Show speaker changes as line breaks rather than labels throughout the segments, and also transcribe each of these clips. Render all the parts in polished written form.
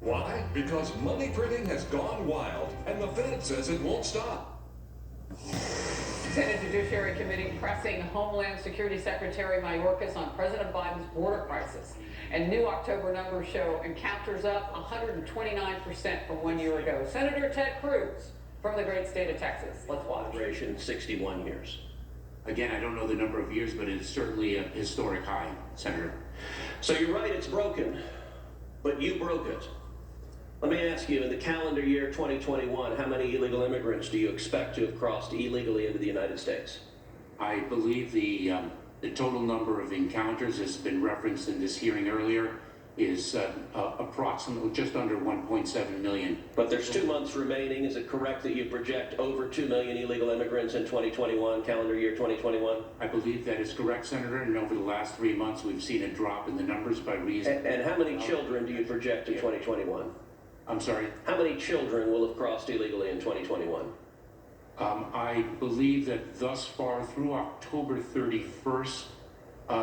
Why? Because money printing has gone wild, and the Fed says it won't stop.
Senate Judiciary Committee pressing Homeland Security Secretary Mayorkas on President Biden's border crisis. And new October numbers show encounters up 129% from 1 year ago. Senator Ted Cruz from the great state of Texas. Let's watch.
61 years.
Again, I don't know the number of years, but it's certainly a historic high, Senator.
So you're right, it's broken, but you broke it. Let me ask you, in the calendar year 2021, how many illegal immigrants do you expect to have crossed illegally into the United States?
I believe the total number of encounters has been referenced in this hearing earlier is approximately just under 1.7 million.
But there's 2 months remaining. Is it correct that you project over 2 million illegal immigrants in 2021, calendar year 2021?
I believe that is correct, Senator, and over the last 3 months we've seen a drop in the numbers by reason.
And how many children do you project in 2021?
I'm sorry?
How many children will have crossed illegally in 2021?
I believe that thus far through October 31st,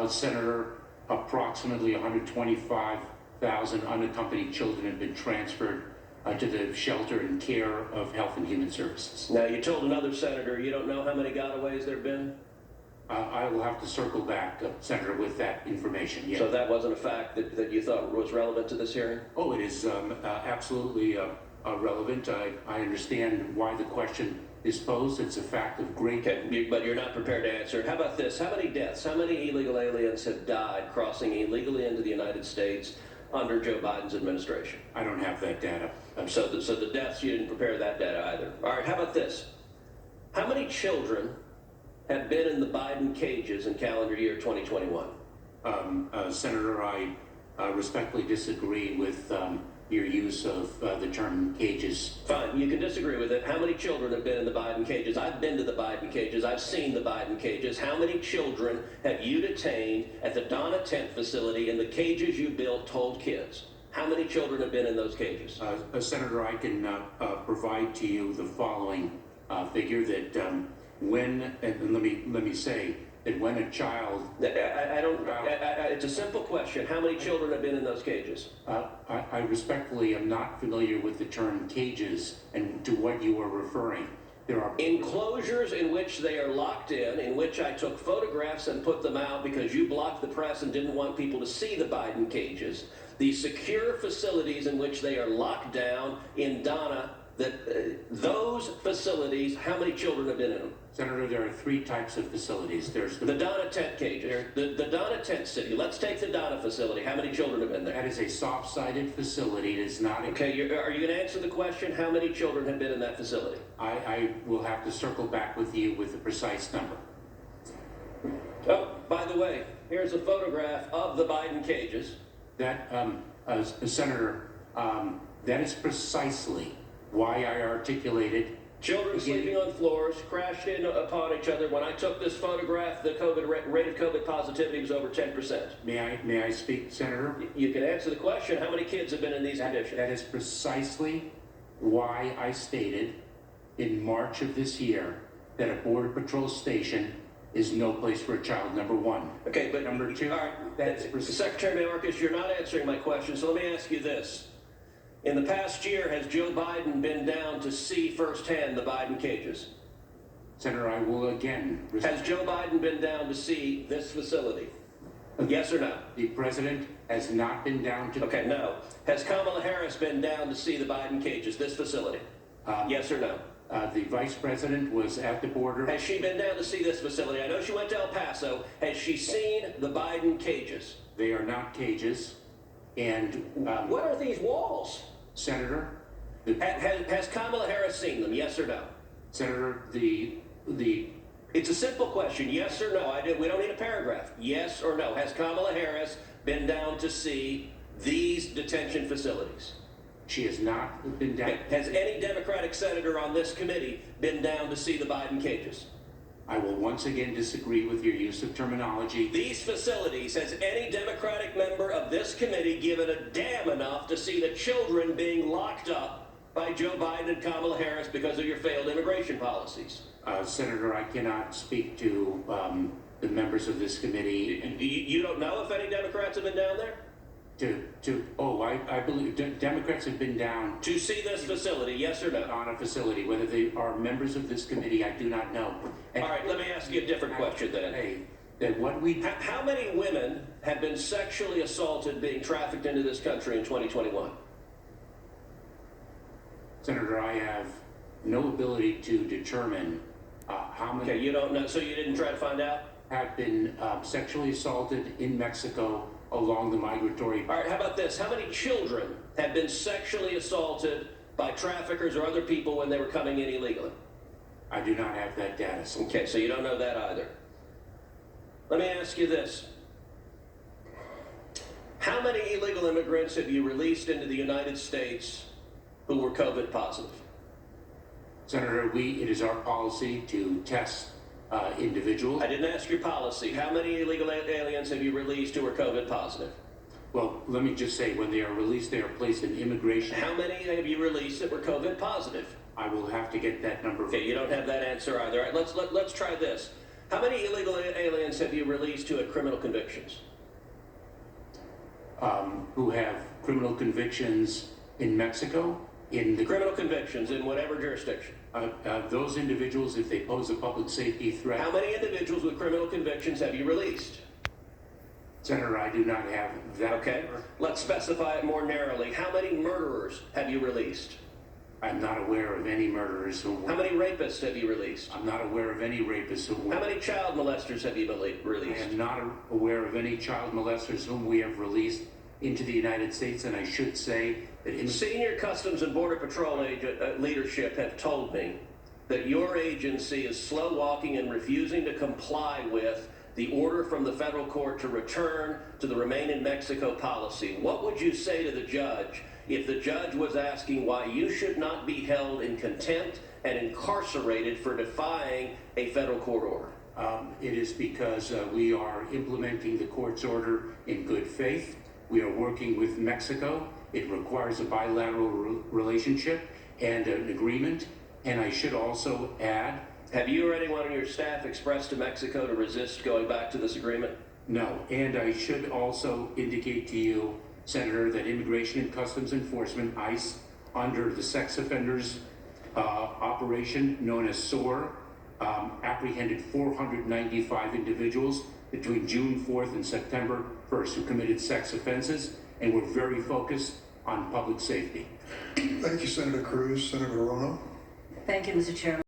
Senator, approximately 125,000 unaccompanied children have been transferred to the shelter and care of Health and Human Services.
Now, you told another senator you don't know how many gotaways there have been?
I will have to circle back, Senator, with that information. Yeah.
So that wasn't a fact that you thought was relevant to this hearing?
Oh, it is absolutely relevant. I understand why the question is posed. It's a fact of great...
Okay, but you're not prepared to answer it. How about this? How many deaths, how many illegal aliens have died crossing illegally into the United States under Joe Biden's administration?
I don't have that data.
So the deaths, you didn't prepare that data either. All right, how about this? How many children have been in the Biden cages in calendar year 2021?
Senator, I respectfully disagree with your use of the term cages.
Fine, you can disagree with it. How many children have been in the Biden cages? I've been to the Biden cages. I've seen the Biden cages. How many children have you detained at the Donna Tent facility in the cages you built to hold kids? How many children have been in those cages?
Senator, I can provide to you the following figure that when, and let me say, that when a child...
It's a simple question. How many children have been in those cages?
I respectfully am not familiar with the term cages and to what you are referring. There are
enclosures in which they are locked in which I took photographs and put them out because you blocked the press and didn't want people to see the Biden cages. The secure facilities in which they are locked down in Donna, those facilities, how many children have been in them?
Senator, there are 3 types of facilities. There's
the Donna Tent cages, the Donna Tent City. Let's take the Donna facility. How many children have been there?
That is a soft-sided facility. It is not...
Okay, are you going to answer the question, how many children have been in that facility?
I will have to circle back with you with the precise number.
Oh, by the way, here's a photograph of the Biden cages.
That, Senator, that is precisely why I articulated...
Children sleeping on floors, crashed in upon each other. When I took this photograph, the rate of COVID positivity was over 10%.
May I speak, Senator?
You can answer the question, how many kids have been in these conditions?
That is precisely why I stated in March of this year that a Border Patrol station is no place for a child, number 1.
Okay, but
number 2,
all right, Secretary Mayorkas, you're not answering my question, so let me ask you this. In the past year, has Joe Biden been down to see firsthand the Biden cages?
Senator, I will again...
Has Joe Biden been down to see this facility? Yes or no?
The president has not been down to...
Okay, no. Has Kamala Harris been down to see the Biden cages, this facility? Yes or no?
The vice president was at the border.
Has she been down to see this facility? I know she went to El Paso. Has she seen the Biden cages?
They are not cages. And...
what are these walls?
Senator,
has Kamala Harris seen them? Yes or no?
Senator,
it's a simple question. Yes or no? We don't need a paragraph. Yes or no? Has Kamala Harris been down to see these detention facilities?
She has not been down.
Has any Democratic senator on this committee been down to see the Biden cages?
I will once again disagree with your use of terminology.
These facilities, has any Democratic member of this committee given a damn enough to see the children being locked up by Joe Biden and Kamala Harris because of your failed immigration policies?
Senator, I cannot speak to the members of this committee.
You don't know if any Democrats have been down there?
I believe Democrats have been down
To see this facility, yes or no?
on a facility. Whether they are members of this committee, I do not know. And
All right, let me ask you a different question then.
that what we
How many women have been sexually assaulted being trafficked into this country in 2021?
Senator, I have no ability to determine how many
Okay, you don't know, so you didn't try to find out?
have been sexually assaulted in Mexico along the migratory.
All right, how about this? How many children have been sexually assaulted by traffickers or other people when they were coming in illegally?
I do not have that data. So
Okay, so you don't know that either. Let me ask you this. How many illegal immigrants have you released into the United States who were COVID positive?
Senator, it is our policy to test individuals.
I didn't ask your policy. How many illegal aliens have you released who are COVID positive?
Well, let me just say, when they are released, they are placed in immigration.
How many have you released that were COVID positive?
I will have to get that number.
Okay, you don't have that answer either. All right, let's try this. How many illegal aliens have you released who had criminal convictions?
Who have criminal convictions in Mexico, in the
Criminal convictions in whatever jurisdiction.
those individuals, if they pose a public safety threat.
How many individuals with criminal convictions have you released?
Senator, I do not have that.
Okay, let's specify it more narrowly. How many murderers have you released?
I'm not aware of any murderers who.
How many rapists have you released?
I'm not aware of any rapists who.
How many child molesters have you
I
released?
am not aware of any child molesters whom we have released into the United States, and I should say that in
Senior Customs and Border Patrol leadership have told me that your agency is slow walking and refusing to comply with the order from the federal court to return to the Remain in Mexico policy. What would you say to the judge if the judge was asking why you should not be held in contempt and incarcerated for defying a federal court order?
It is because we are implementing the court's order in good faith. We are working with Mexico. It requires a bilateral relationship and an agreement. And I should also add.
Have you or anyone on your staff expressed to Mexico to resist going back to this agreement?
No. And I should also indicate to you, Senator, that Immigration and Customs Enforcement, ICE, under the sex offenders operation known as SOAR, apprehended 495 individuals between June 4th and September 1st who committed sex offenses, and we're very focused on public safety.
Thank you, Senator Cruz. Senator Rono.
Thank you, Mr. Chairman.